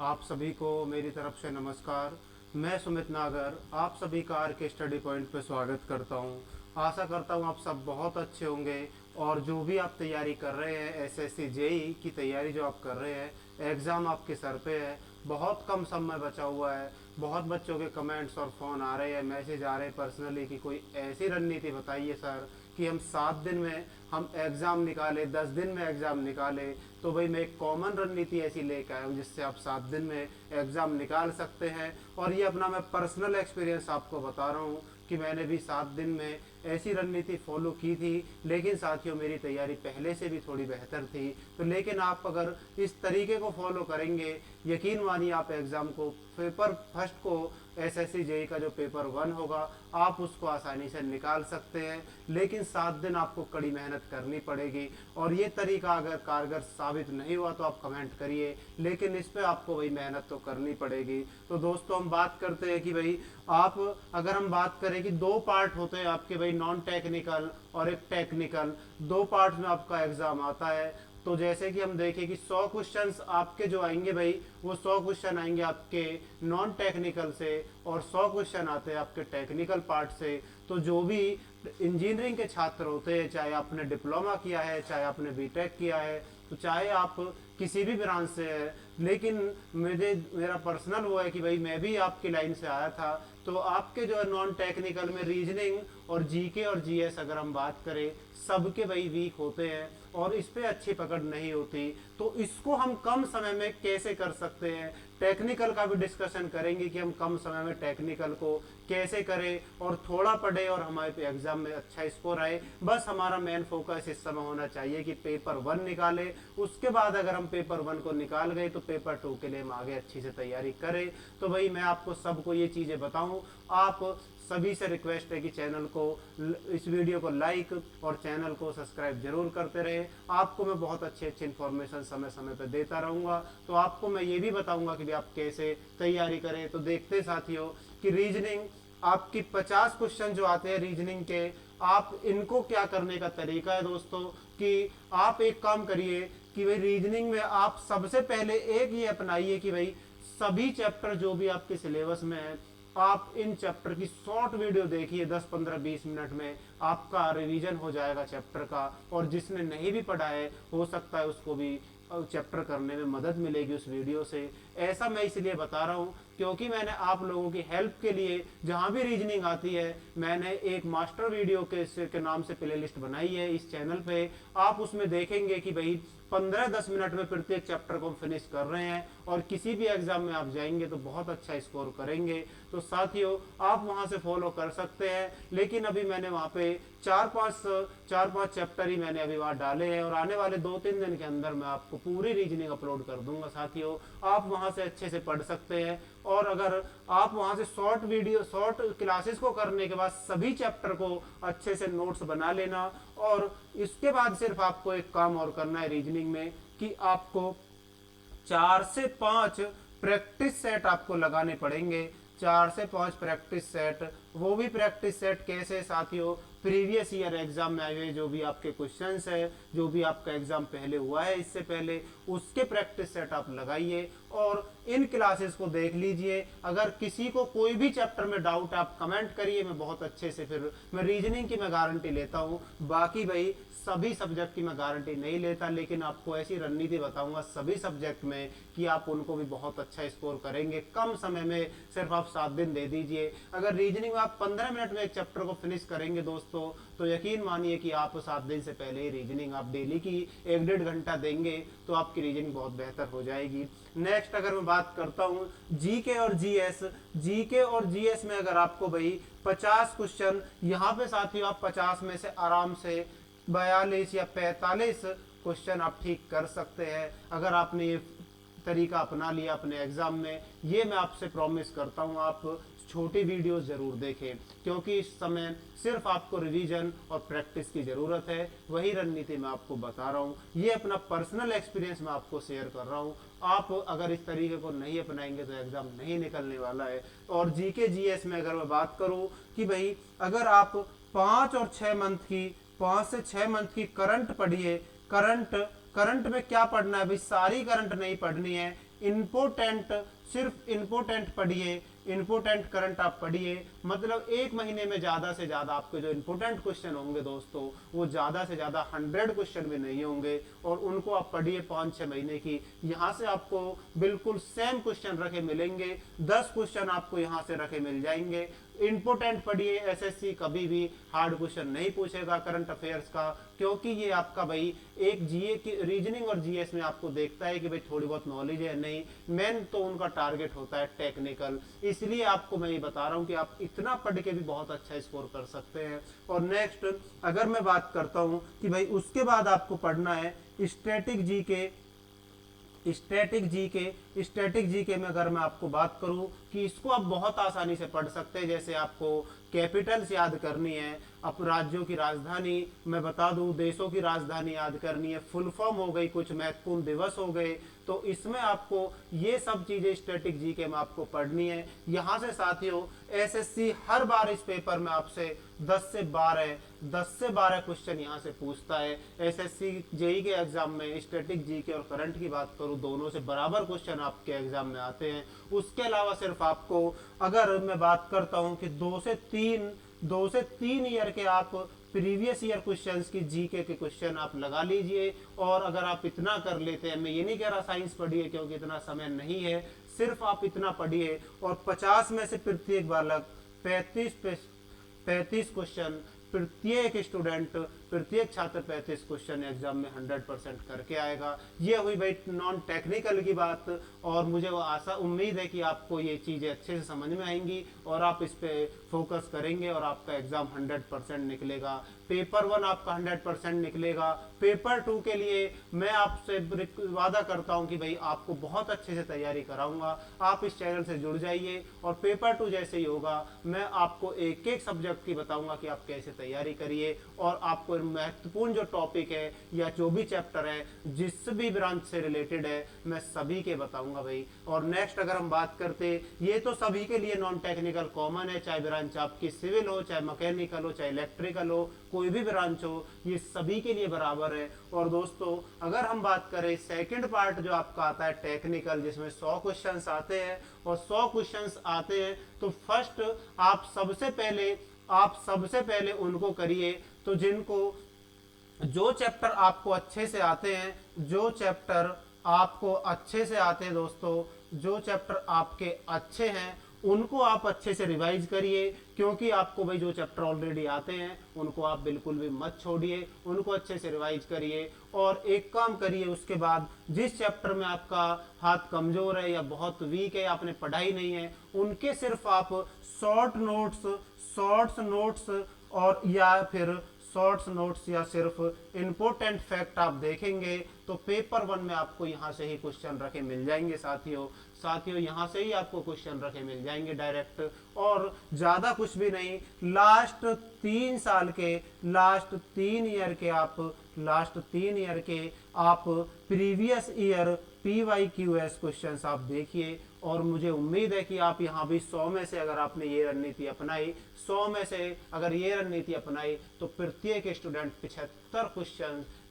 आप सभी को मेरी तरफ से नमस्कार। मैं सुमित नागर आप सभी का आर के स्टडी पॉइंट पे स्वागत करता हूं। आशा करता हूं आप सब बहुत अच्छे होंगे और जो भी आप तैयारी कर रहे हैं, एसएससी जेई की तैयारी जो आप कर रहे हैं, एग्ज़ाम आपके सर पे है, बहुत कम समय बचा हुआ है। बहुत बच्चों के कमेंट्स और फ़ोन आ रहे हैं, मैसेज आ रहे हैं पर्सनली कि कोई ऐसी रणनीति बताइए सर कि हम 7 दिन में हम एग्ज़ाम निकालें, 10 दिन में एग्ज़ाम निकालें। तो भाई मैं एक कॉमन रणनीति ऐसी लेकर आया हूँ जिससे आप 7 दिन में एग्ज़ाम निकाल सकते हैं। और ये अपना मैं पर्सनल एक्सपीरियंस आपको बता रहा हूँ कि मैंने भी 7 दिन में ऐसी रणनीति फॉलो की थी। लेकिन साथियों, मेरी तैयारी पहले से भी थोड़ी बेहतर थी। तो लेकिन आप अगर इस तरीके को फॉलो करेंगे, यकीन मानिए आप एग्ज़ाम को, पेपर फर्स्ट को, एसएससी जेई का जो पेपर 1 होगा, आप उसको आसानी से निकाल सकते हैं। लेकिन 7 दिन आपको कड़ी मेहनत करनी पड़ेगी। और ये तरीका अगर कारगर साबित नहीं हुआ तो आप कमेंट करिए, लेकिन इस पर आपको वही मेहनत तो करनी पड़ेगी। तो दोस्तों, हम बात करते हैं कि भाई आप, अगर हम बात करें कि 2 पार्ट होते हैं आपके, भाई नॉन टेक्निकल और एक टेक्निकल, 2 पार्ट में आपका एग्ज़ाम आता है। तो जैसे कि हम देखें कि 100 क्वेश्चंस आपके जो आएंगे भाई, वो 100 क्वेश्चन आएंगे आपके नॉन टेक्निकल से और 100 क्वेश्चन आते हैं आपके टेक्निकल पार्ट से। तो जो भी इंजीनियरिंग के छात्र होते हैं, चाहे आपने डिप्लोमा किया है, चाहे आपने बीटेक किया है, तो चाहे आप किसी भी ब्रांच से है, लेकिन मेरा पर्सनल वो है कि भाई मैं भी आपकी लाइन से आया था। तो आपके जो है नॉन टेक्निकल में रीजनिंग और जीके और जीएस अगर हम बात करें, सबके वही वीक होते हैं और इस पे अच्छी पकड़ नहीं होती। तो इसको हम कम समय में कैसे कर सकते हैं, टेक्निकल का भी डिस्कशन करेंगे कि हम कम समय में टेक्निकल को कैसे करें और थोड़ा पढ़े और हमारे पे एग्जाम में अच्छा स्कोर आए। बस हमारा मेन फोकस इस समय होना चाहिए कि पेपर 1 निकाले। उसके बाद अगर हम पेपर 1 को निकाल गए तो पेपर 2 के लिए हम आगे अच्छी से तैयारी करें। तो भाई मैं आपको सबको ये चीज़ें बताऊं। आप सभी से रिक्वेस्ट है कि चैनल को, इस वीडियो को लाइक और चैनल को सब्सक्राइब जरूर करते रहे। आपको मैं बहुत अच्छी अच्छी इन्फॉर्मेशन समय समय पर देता रहूँगा। तो आपको मैं ये भी बताऊँगा कि भी आप कैसे तैयारी करें। तो देखते साथियों कि रीजनिंग आपकी 50 क्वेश्चन जो आते हैं रीजनिंग के, आप इनको क्या करने का तरीका है दोस्तों, कि आप एक काम करिए कि भाई रीजनिंग में आप सबसे पहले एक ये अपनाइए कि भाई सभी चैप्टर जो भी आपके सिलेबस में है, आप इन चैप्टर की शॉर्ट वीडियो देखिए, 10-15-20 मिनट में आपका रिवीजन हो जाएगा चैप्टर का। और जिसने नहीं भी पढ़ा है, हो सकता है उसको भी चैप्टर करने में मदद मिलेगी उस वीडियो से। ऐसा मैं इसलिए बता रहा हूँ क्योंकि मैंने आप लोगों की हेल्प के लिए जहाँ भी रीजनिंग आती है, मैंने एक मास्टर वीडियो के नाम से प्लेलिस्ट बनाई है इस चैनल पे। आप उसमें देखेंगे कि भाई 15-10 मिनट में प्रत्येक चैप्टर को फिनिश कर रहे हैं और किसी भी एग्जाम में आप जाएंगे तो बहुत अच्छा स्कोर करेंगे। तो साथियों, आप वहां से फॉलो कर सकते हैं। लेकिन अभी मैंने वहां पे 4-5 चैप्टर ही मैंने अभी वहां डाले हैं और आने वाले 2-3 दिन के अंदर मैं आपको पूरी रीजनिंग अपलोड कर दूंगा। साथियों, आप वहां से अच्छे से पढ़ सकते हैं। और अगर आप वहां से शॉर्ट क्लासेस को करने के बाद सभी चैप्टर को अच्छे से नोट्स बना लेना। और इसके बाद सिर्फ आपको एक काम और करना है रीजनिंग में, कि आपको 4 से 5 प्रैक्टिस सेट आपको लगाने पड़ेंगे। 4 से 5 प्रैक्टिस सेट। वो भी प्रैक्टिस सेट कैसे साथियों, प्रीवियस ईयर एग्जाम में आए हुए जो भी आपके क्वेश्चंस है, जो भी आपका एग्जाम पहले हुआ है इससे पहले, उसके प्रैक्टिस सेट आप लगाइए और इन क्लासेस को देख लीजिए। अगर किसी को कोई भी चैप्टर में डाउट, आप कमेंट करिए, मैं बहुत अच्छे से, फिर मैं रीजनिंग की मैं गारंटी लेता हूँ। बाकी भाई सभी सब्जेक्ट की मैं गारंटी नहीं लेता, लेकिन आपको ऐसी रणनीति बताऊंगा सभी सब्जेक्ट में कि आप उनको भी बहुत अच्छा स्कोर करेंगे कम समय में। सिर्फ आप 7 दिन दे दीजिए। अगर रीजनिंग में आप 15 मिनट में एक चैप्टर को फिनिश करेंगे दोस्तों, तो यकीन मानिए कि आप 7 दिन से पहले ही रीजनिंग आप डेली की 1-1.5 घंटा देंगे तो आपकी रीजनिंग बहुत बेहतर हो जाएगी। नेक्स्ट अगर मैं बात करता हूँ जीके और जीएस, जीके और जीएस में अगर आपको भाई 50 क्वेश्चन, यहाँ पे साथियों आप 50 में से आराम से 42 या 45 क्वेश्चन आप ठीक कर सकते हैं अगर आपने ये तरीका अपना लिया अपने एग्जाम में। ये मैं आपसे प्रॉमिस करता हूँ आप छोटी वीडियोस जरूर देखें, क्योंकि इस समय सिर्फ आपको रिवीजन और प्रैक्टिस की ज़रूरत है। वही रणनीति मैं आपको बता रहा हूँ, ये अपना पर्सनल एक्सपीरियंस मैं आपको शेयर कर रहा हूँ। आप अगर इस तरीके को नहीं अपनाएंगे तो एग्ज़ाम नहीं निकलने वाला है। और जीके जीएस में अगर मैं बात करूँ कि भाई अगर आप 5 से 6 मंथ की करंट पढ़िए। करंट में क्या पढ़ना है भाई, सारी करंट नहीं पढ़नी है, इम्पोर्टेंट, सिर्फ इम्पोर्टेंट पढ़िए, इम्पोर्टेंट करंट आप पढ़िए। मतलब एक महीने में ज़्यादा से ज़्यादा आपके जो इम्पोर्टेंट क्वेश्चन होंगे दोस्तों, वो ज़्यादा से ज़्यादा 100 क्वेश्चन भी नहीं होंगे, और उनको आप पढ़िए 5-6 महीने की। यहाँ से आपको बिल्कुल सेम क्वेश्चन रखे मिलेंगे, 10 क्वेश्चन आपको यहाँ से रखे मिल जाएंगे। इंपोर्टेंट पढ़िए, एसएससी कभी भी हार्ड क्वेश्चन नहीं पूछेगा करंट अफेयर्स का, क्योंकि ये आपका भाई एक जीए की रीजनिंग और जीएस में आपको देखता है कि भाई थोड़ी बहुत नॉलेज है, नहीं मेन तो उनका टारगेट होता है टेक्निकल। इसलिए आपको मैं ये बता रहा हूँ कि आप इतना पढ़ के भी बहुत अच्छा स्कोर कर सकते हैं। और नेक्स्ट अगर मैं बात करता हूँ कि भाई उसके बाद आपको पढ़ना है स्टैटिक जीके। स्टैटिक जीके में अगर मैं आपको बात करूं कि इसको आप बहुत आसानी से पढ़ सकते हैं। जैसे आपको कैपिटल्स याद करनी है, अब राज्यों की राजधानी मैं बता दूं, देशों की राजधानी याद करनी है, फुल फॉर्म हो गई, कुछ महत्वपूर्ण दिवस हो गए, तो इसमें आपको ये सब चीजें स्टैटिक जीके में आपको पढ़नी है। यहाँ से साथियों एसएससी हर बार इस पेपर में आपसे 10 से 12 क्वेश्चन यहाँ से पूछता है। एसएससी जेई के एग्जाम में स्टैटिक जीके और करंट की बात करूँ, दोनों से बराबर क्वेश्चन आपके एग्जाम में आते हैं। उसके अलावा सिर्फ आपको, अगर मैं बात करता हूँ कि 2 से 3 ईयर के आप प्रीवियस ईयर क्वेश्चंस की जीके के क्वेश्चन आप लगा लीजिए। और अगर आप इतना कर लेते हैं, मैं ये नहीं कह रहा साइंस पढ़िए क्योंकि इतना समय नहीं है, सिर्फ आप इतना पढ़िए और 50 में से प्रत्येक बालक 35 क्वेश्चन, प्रत्येक स्टूडेंट, प्रत्येक छात्र 35 क्वेश्चन एग्जाम में 100% करके आएगा। ये हुई भाई नॉन टेक्निकल की बात, और मुझे वो आशा उम्मीद है कि आपको ये चीज़ें अच्छे से समझ में आएंगी और आप इस पे फोकस करेंगे और आपका एग्जाम 100% निकलेगा। पेपर 1 आपका 100% निकलेगा। पेपर 2 के लिए मैं आपसे वादा करता हूं कि भाई आपको बहुत अच्छे से तैयारी कराऊंगा। आप इस चैनल से जुड़ जाइए और पेपर 2 जैसे ही होगा मैं आपको एक एक सब्जेक्ट की बताऊंगा कि आप कैसे तैयारी करिए, और आपको महत्वपूर्ण जो टॉपिक है या जो भी चैप्टर है जिस भी ब्रांच से रिलेटेड है मैं सभी के बताऊंगा भाई। और नेक्स्ट अगर हम बात करते, ये तो सभी के लिए नॉन टेक्निकल कॉमन है, चाहे ब्रांच आपकी सिविल हो, चाहे मैकेनिकल हो, चाहे इलेक्ट्रिकल हो, कोई भी ब्रांच हो, ये सभी के लिए बराबर है। और दोस्तों अगर हम बात करें सेकंड पार्ट जो आपका आता है टेक्निकल, जिसमें 100 क्वेश्चंस आते हैं और 100 क्वेश्चंस आते हैं, तो फर्स्ट आप सबसे पहले उनको करिए तो जिनको जो चैप्टर आपको अच्छे से आते हैं, जो चैप्टर आपको अच्छे से आते हैं दोस्तों, जो चैप्टर आपके अच्छे हैं उनको आप अच्छे से रिवाइज करिए, क्योंकि आपको भाई जो चैप्टर ऑलरेडी आते हैं उनको आप बिल्कुल भी मत छोड़िए, उनको अच्छे से रिवाइज करिए। और एक काम करिए उसके बाद, जिस चैप्टर में आपका हाथ कमजोर है या बहुत वीक है, आपने पढ़ाई नहीं है, उनके सिर्फ आप शॉर्ट्स नोट्स और या सिर्फ इंपॉर्टेंट फैक्ट आप देखेंगे तो पेपर 1 में आपको यहाँ से ही क्वेश्चन रखे मिल जाएंगे साथियों। यहाँ से ही आपको क्वेश्चन रखे मिल जाएंगे डायरेक्ट, और ज्यादा कुछ भी नहीं। लास्ट 3 ईयर के आप प्रीवियस ईयर PYQS क्वेश्चंस आप देखिए, और मुझे उम्मीद है कि आप यहाँ भी 100 में से अगर आपने ये रणनीति अपनाई, 100 में से अगर ये रणनीति अपनाई तो प्रत्येक स्टूडेंट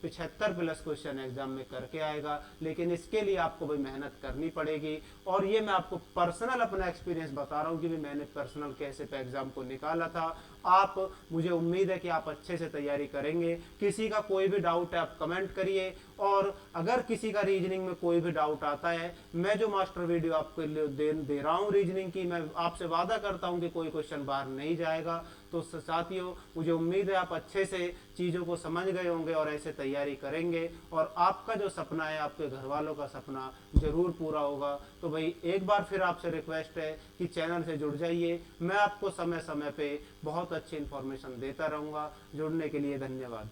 75 प्लस क्वेश्चन एग्जाम में करके आएगा। लेकिन इसके लिए आपको भाई मेहनत करनी पड़ेगी, और ये मैं आपको पर्सनल अपना एक्सपीरियंस बता रहा हूँ कि मैंने पर्सनल कैसे पे एग्जाम को निकाला था। आप, मुझे उम्मीद है कि आप अच्छे से तैयारी करेंगे। किसी का कोई भी डाउट है आप कमेंट करिए, और अगर किसी का रीजनिंग में कोई भी डाउट आता है, मैं जो मास्टर वीडियो आपको दे रहा हूँ रीजनिंग की, मैं आपसे वादा करता हूँ कि कोई क्वेश्चन बाहर नहीं जाएगा। तो साथियों मुझे उम्मीद है आप अच्छे से चीज़ों को समझ गए होंगे और ऐसे तैयारी करेंगे, और आपका जो सपना है, आपके घर वालों का सपना जरूर पूरा होगा। तो भाई एक बार फिर आपसे रिक्वेस्ट है कि चैनल से जुड़ जाइए, मैं आपको समय समय पे बहुत अच्छी इन्फॉर्मेशन देता रहूँगा। जुड़ने के लिए धन्यवाद।